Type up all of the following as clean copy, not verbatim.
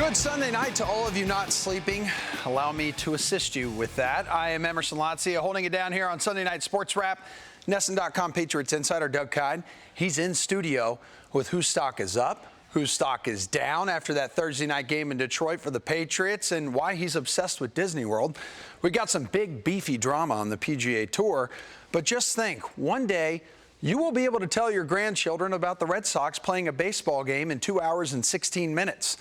Good Sunday night to all of you not sleeping. Allow me to assist you with that. I am Emerson Lotzia, holding it down here on Sunday Night Sports Wrap. NESN.com Patriots insider Doug Kyed. He's in studio with whose stock is up, whose stock is down after that Thursday night game in Detroit for the Patriots, and why he's obsessed with Disney World. We got some big, beefy drama on the PGA Tour. But just think, one day, you will be able to tell your grandchildren about the Red Sox playing a baseball game in 2 hours and 16 minutes.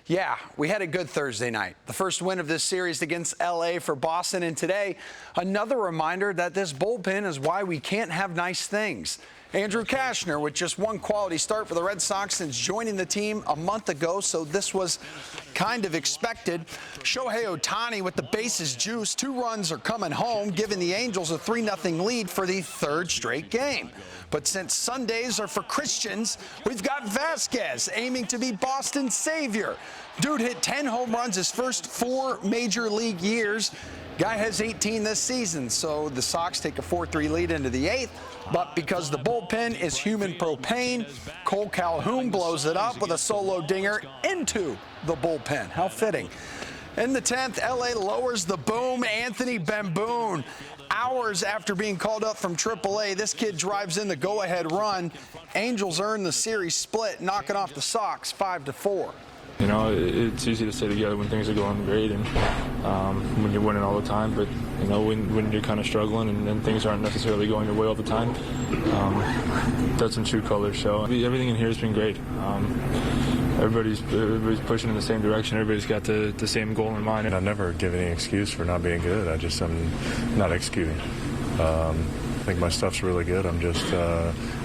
Yeah, we had a good Thursday night. The first win of this series against L.A. for Boston, and today, another reminder that this bullpen is why we can't have nice things. Andrew Cashner with just one quality start for the Red Sox since joining the team a month ago, so this was kind of expected. Shohei Ohtani with the bases juiced. 2 runs are coming home, giving the Angels a 3-0 lead for the 3rd straight game. But since Sundays are for Christians, we've got Vasquez aiming to be Boston's savior. Dude hit 10 home runs his first 4 major league years. Guy has 18 this season, so the Sox take a 4-3 lead into the 8th. But because the bullpen is human propane, Cole Calhoun blows it up with a solo dinger into the bullpen. How fitting. In the 10th, L.A. lowers the boom. Anthony Bamboon. Hours after being called up from AAA, this kid drives in the go-ahead run. Angels earn the series split, knocking off the Sox 5-4. You know, it's easy to stay together when things are going great and when you're winning all the time. But, you know, when you're kind of struggling and things aren't necessarily going your way all the time, that's when true colors show. Everything in here has been great. Everybody's pushing in the same direction. Everybody's got the same goal in mind. I never give any excuse for not being good. I'm not executing. I think my stuff's really good. I'm just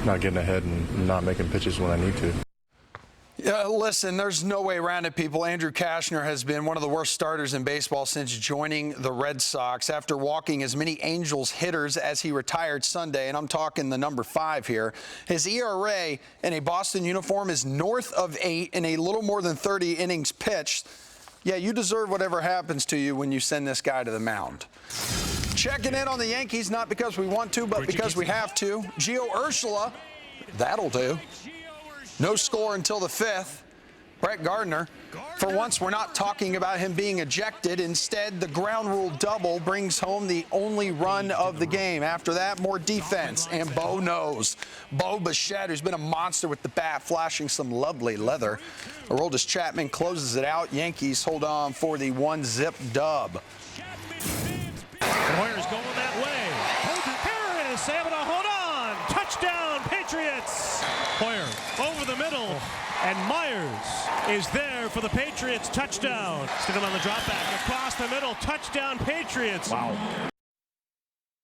not getting ahead and not making pitches when I need to. Yeah, listen, there's no way around it, people. Andrew Cashner has been one of the worst starters in baseball since joining the Red Sox after walking as many Angels hitters as he retired Sunday, and I'm talking the number 5 here. His ERA in a Boston uniform is north of 8 in a little more than 30 innings pitched. Yeah, you deserve whatever happens to you when you send this guy to the mound. Checking in on the Yankees, not because we want to, but because we have to. Gio Urshela, that'll do. No score until the 5th. Brett Gardner. For once, we're not talking about him being ejected. Instead, the ground rule double brings home the only run of the game. After that, more defense. And Bo knows. Bo Bichette, who's been a monster with the bat, flashing some lovely leather. Aroldis Chapman closes it out. Yankees hold on for the 1-zip dub. Warriors going that way. Harris able to hold on. Touchdown, Patriots. Hoyer over the middle, and Myers is there for the Patriots touchdown. Stick him on the drop back across the middle. Touchdown, Patriots. Wow.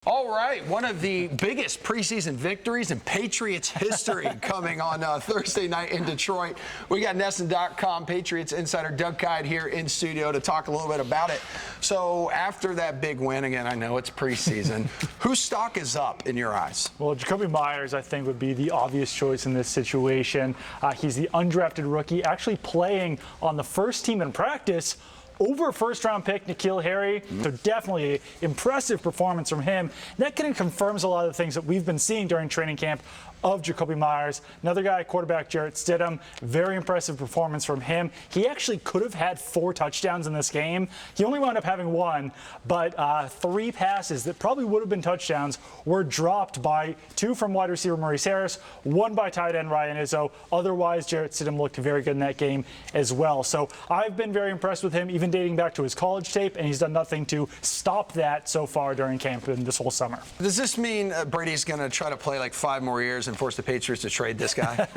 All right, one of the biggest preseason victories in Patriots history coming on Thursday night in Detroit. We got NESN.com Patriots insider Doug Kyed here in studio to talk a little bit about it. So after that big win, again, I know it's preseason, whose stock is up in your eyes? Well, Jacoby Myers, I think, would be the obvious choice in this situation. He's the undrafted rookie, actually playing on the first team in practice over first-round pick N'Keal Harry. So definitely impressive performance from him. That kind of confirms a lot of the things that we've been seeing during training camp of Jacoby Myers. Another guy, quarterback Jarrett Stidham, very impressive performance from him. He actually could have had 4 touchdowns in this game. He only wound up having 1, but 3 passes that probably would have been touchdowns were dropped by 2 from wide receiver Maurice Harris, 1 by tight end Ryan Izzo. Otherwise, Jarrett Stidham looked very good in that game as well. So I've been very impressed with him, even dating back to his college tape, and he's done nothing to stop that so far during camp and this whole summer. Does this mean Brady's going to try to play like 5 more years and force the Patriots to trade this guy?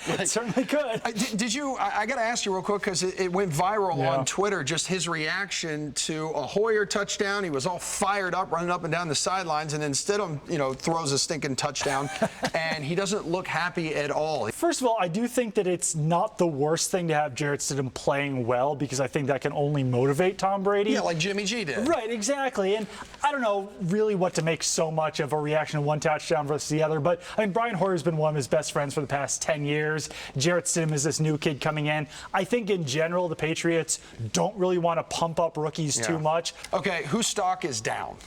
It certainly could. Did you? I got to ask you real quick because it went viral on Twitter. Just his reaction to a Hoyer touchdown. He was all fired up, running up and down the sidelines, and then Stidham, throws a stinking touchdown, and he doesn't look happy at all. First of all, I do think that it's not the worst thing to have Jarrett Stidham playing well, because I think that can only motivate Tom Brady. Yeah, like Jimmy G did. Right, exactly. And I don't know really what to make so much of a reaction to one touchdown versus the other, but I mean, Brian Brian Hoyer's been one of his best friends for the past 10 years. Jarrett Stidham is this new kid coming in. I think in general, the Patriots don't really want to pump up rookies too much. Okay, whose stock is down?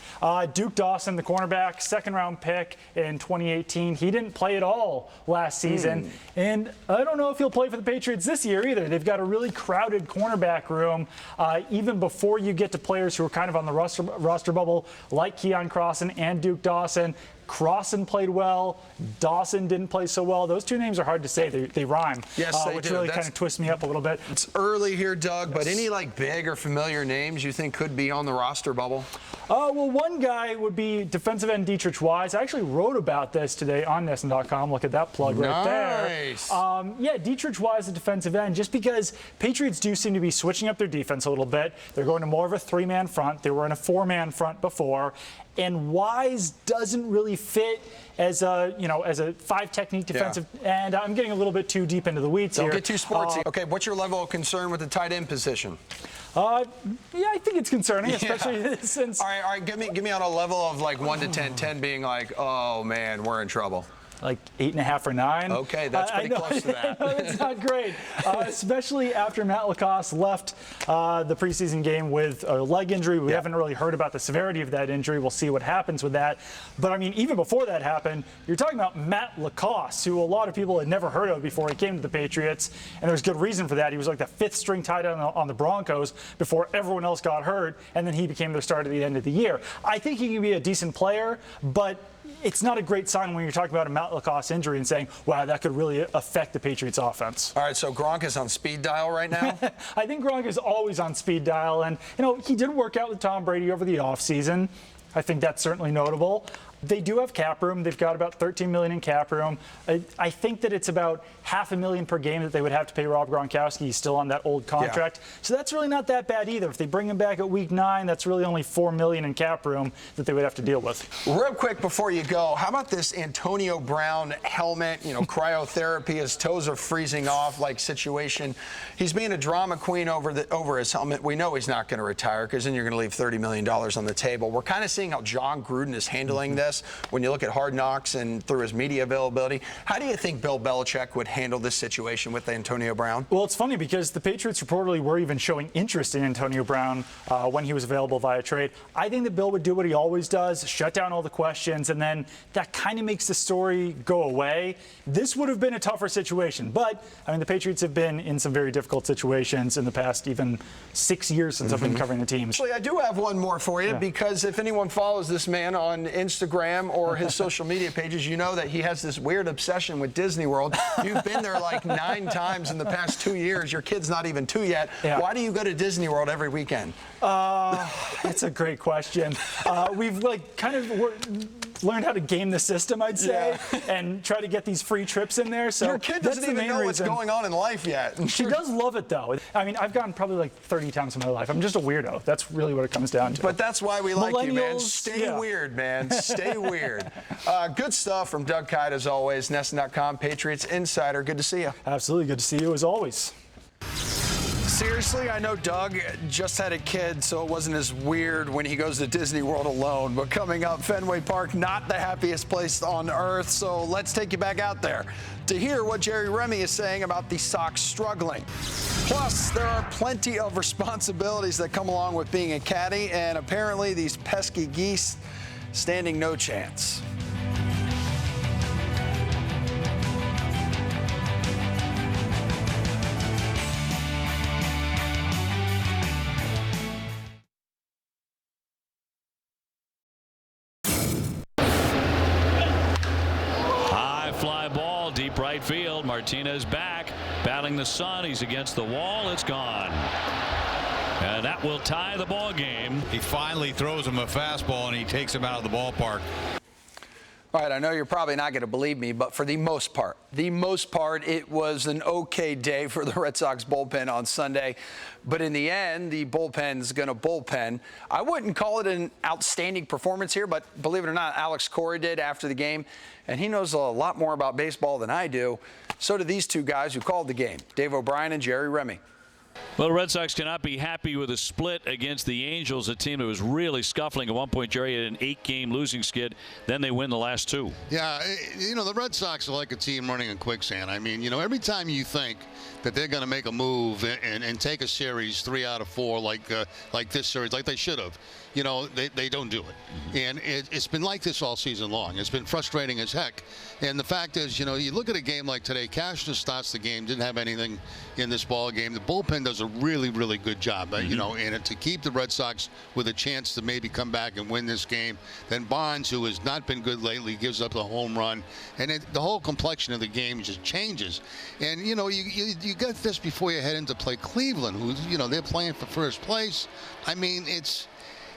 Duke Dawson, the cornerback, second-round pick in 2018. He didn't play at all last season, and I don't know if he'll play for the Patriots this year either. They've got a really crowded cornerback room, even before you get to players who are kind of on the roster bubble, like Keon Crossan and Duke Dawson. Crossan played well. Dawson didn't play so well. Those two names are hard to say. They rhyme, yes, they which do. really kind of twists me up a little bit. It's early here, Doug, but any like big or familiar names you think could be on the roster bubble? Well, one guy would be defensive end Dietrich Wise. I actually wrote about this today on NESN.com. Look at that plug right there. Yeah, Dietrich Wise, the defensive end, just because Patriots do seem to be switching up their defense a little bit. They're going to more of a three-man front. They were in a four-man front before. And Wise doesn't really fit as a five-technique defensive end. I'm getting a little bit too deep into the weeds here. Don't get too sportsy. Okay, what's your level of concern with the tight end position? Yeah, I think it's concerning, especially since. All right. Give me on a level of like 1 to 10. 10 being like, oh man, we're in trouble. Like 8.5 or 9. Okay, that's pretty close to that. I know it's not great, especially after Matt Lacoste left the preseason game with a leg injury. We haven't really heard about the severity of that injury. We'll see what happens with that. But I mean, even before that happened, you're talking about Matt Lacoste, who a lot of people had never heard of before he came to the Patriots, and there's good reason for that. He was like the 5th string tight end on the Broncos before everyone else got hurt, and then he became their starter at the end of the year. I think he can be a decent player, but it's not a great sign when you're talking about a Matt Lacoste injury and saying, wow, that could really affect the Patriots offense. All right, so Gronk is on speed dial right now? I think Gronk is always on speed dial. And, he did work out with Tom Brady over the offseason. I think that's certainly notable. They do have cap room. They've got about $13 million in cap room. I think that it's about $500,000 per game that they would have to pay Rob Gronkowski. He's still on that old contract. Yeah. So that's really not that bad either. If they bring him back at week 9, that's really only $4 million in cap room that they would have to deal with. Real quick before you go, how about this Antonio Brown helmet, cryotherapy, his toes are freezing off like situation. He's being a drama queen over his helmet. We know he's not going to retire because then you're going to leave $30 million on the table. We're kind of seeing how John Gruden is handling this. When you look at Hard Knocks and through his media availability, how do you think Bill Belichick would handle this situation with Antonio Brown? Well, it's funny because the Patriots reportedly were even showing interest in Antonio Brown when he was available via trade. I think that Bill would do what he always does, shut down all the questions, and then that kind of makes the story go away. This would have been a tougher situation, but the Patriots have been in some very difficult situations in the past even 6 years since I've been covering the team. Actually, I do have one more for you because if anyone follows this man on Instagram or his social media pages, you know that he has this weird obsession with Disney World. You've been there like 9 times in the past 2 years. Your kid's not even 2 yet. Yeah. Why do you go to Disney World every weekend? That's a great question. We've learned how to game the system, I'd say, and try to get these free trips in there. So your kid doesn't even know what's going on in life yet. She does love it, though. I've gone probably like 30 times in my life. I'm just a weirdo. That's really what it comes down to. But that's why we like you, man. Stay weird, man. Stay weird. Good stuff from Doug Kyed, as always. NESN.com, Patriots Insider. Good to see you. Absolutely. Good to see you, as always. Seriously, I know Doug just had a kid, so it wasn't as weird when he goes to Disney World alone. But coming up, Fenway Park, not the happiest place on earth, so let's take you back out there to hear what Jerry REMY is saying about the Sox struggling. Plus, there are plenty of responsibilities that come along with being a caddy, and apparently these pesky geese standing no chance. Deep right field. Martinez back, battling the sun. He's against the wall. It's gone. And that will tie the ball game. He finally throws him a fastball and he takes him out of the ballpark. All right, I know you're probably not going to believe me, but for the most part, it was an okay day for the Red Sox bullpen on Sunday. But in the end, the bullpen's going to bullpen. I wouldn't call it an outstanding performance here, but believe it or not, Alex Cora did after the game, and he knows a lot more about baseball than I do. So do these two guys who called the game, Dave O'Brien and Jerry REMY. Well, the Red Sox cannot be happy with a split against the Angels, a team that was really scuffling. At one point, Jerry had an 8-game losing skid. Then they win the last 2. Yeah, the Red Sox are like a team running in quicksand. I mean, every time you think that they're going to make a move and take a series 3 out of 4 like this series, like they should have, they don't do it. And it's been like this all season long. It's been frustrating as heck. And the fact is, you look at a game like today, Cash just starts the game, didn't have anything in this ball game. The bullpen does a really, really good job, and to keep the Red Sox with a chance to maybe come back and win this game. Then Bonds, who has not been good lately, gives up the home run. And the whole complexion of the game just changes. And, you got this before you head into play Cleveland, who's, they're playing for first place. I mean,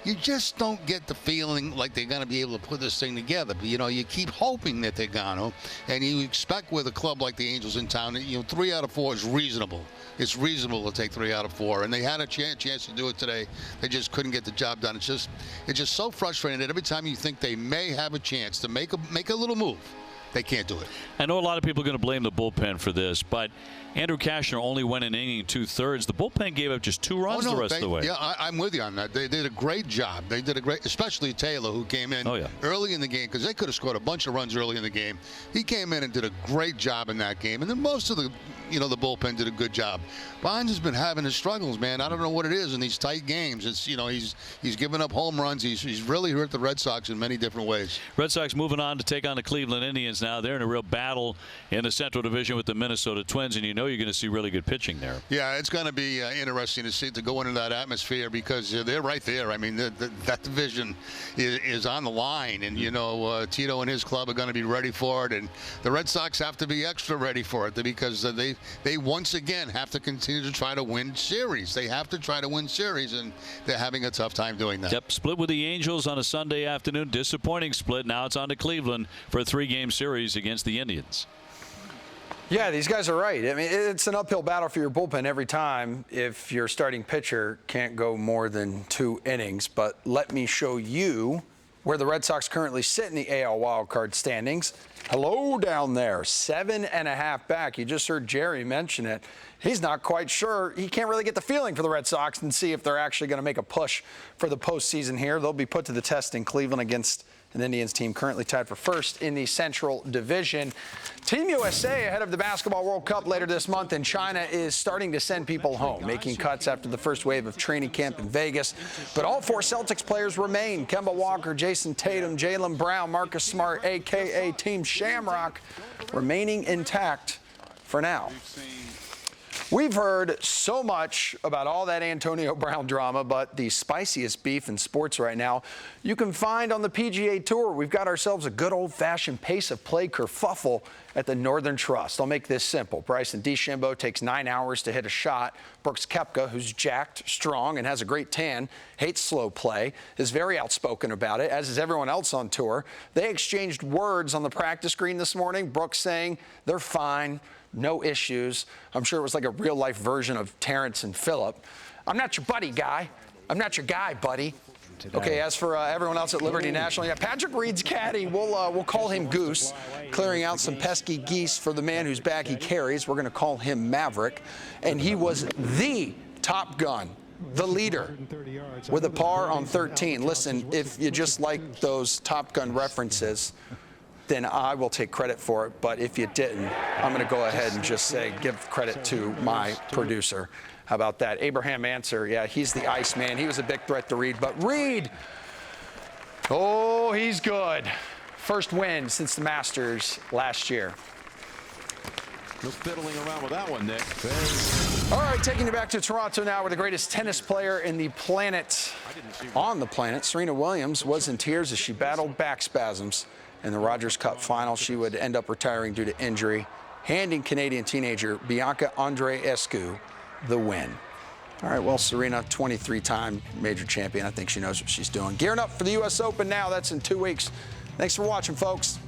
you just don't get the feeling like they're going to be able to put this thing together. But, you keep hoping that they're going to. And you expect with a club like the Angels in town, 3 out of 4 is reasonable. It's reasonable to take 3 out of 4. And they had a chance to do it today. They just couldn't get the job done. It's just so frustrating that every time you think they may have a chance to make a little move, they can't do it. I know a lot of people are going to blame the bullpen for this, but Andrew Cashner only went an inning 2/3. The bullpen gave up just 2 runs the rest of the way. Yeah, I'm with you on that. They did a great job. They did a great, especially Taylor, who came in early in the game, because they could have scored a bunch of runs early in the game. He came in and did a great job in that game. And then most of the bullpen did a good job. Bonds has been having his struggles, man. I don't know what it is in these tight games. It's, he's given up home runs. He's really hurt the Red Sox in many different ways. Red Sox moving on to take on the Cleveland Indians now. They're in a real battle in the Central Division with the Minnesota Twins, and you're going to see really good pitching there. Yeah, it's going to be interesting to go into that atmosphere, because they're right there. I mean, that division is on the line, and Tito and his club are going to be ready for it, and the Red Sox have to be extra ready for it, because they once again have to continue to try to win series. They have to try to win series, and they're having a tough time doing that. Yep, split with the Angels on a Sunday afternoon. Disappointing split. Now it's on to Cleveland for a 3-game series against the Indians. Yeah, these guys are right. I mean, it's an uphill battle for your bullpen every time if your starting pitcher can't go more than 2 innings. But let me show you where the Red Sox currently sit in the AL wildcard standings. Hello down there, 7.5 back. You just heard Jerry mention it. He's not quite sure. He can't really get the feeling for the Red Sox and see if they're actually going to make a push for the postseason here. They'll be put to the test in Cleveland against an Indians team currently tied for first in the Central Division. Team USA ahead of the Basketball World Cup later this month in China is starting to send people home, making cuts after the first wave of training camp in Vegas. But all 4 Celtics players remain. Kemba Walker, Jason Tatum, Jaylen Brown, Marcus Smart, a.k.a. Team Shamrock, remaining intact for now. We've heard so much about all that Antonio Brown drama, but the spiciest beef in sports right now you can find on the PGA Tour. We've got ourselves a good old-fashioned pace of play kerfuffle at the Northern Trust. I'll make this simple. Bryson DeChambeau takes 9 hours to hit a shot. Brooks Koepka, who's jacked, strong, and has a great tan, hates slow play, is very outspoken about it, as is everyone else on tour. They exchanged words on the practice green this morning. Brooks saying they're fine. No issues. I'm sure it was like a real-life version of Terrence and Phillip. I'm not your buddy, guy. I'm not your guy, buddy. Okay, as for everyone else at Liberty National, yeah, Patrick Reed's caddy, we'll call him Goose, clearing out some pesky geese for the man whose bag he carries. We're going to call him Maverick. And he was the Top Gun, the leader, with a par on 13. Listen, if you just like those Top Gun references, then I will take credit for it. But if you didn't, I'm going to go ahead and just say give credit to my producer. How about that? Abraham Answer, yeah, he's the Iceman. He was a big threat to Reed. But Reed, oh, he's good. First win since the Masters last year. No fiddling around with that one, Nick. All right, taking you back to Toronto now, where the greatest tennis player in the planet, on the planet, Serena Williams, was in tears as she battled back spasms. In the Rogers Cup final, she would end up retiring due to injury, handing Canadian teenager Bianca Andreescu the win. All right, well, Serena, 23-time major champion. I think she knows what she's doing. Gearing up for the U.S. Open now. That's in 2 weeks. Thanks for watching, folks.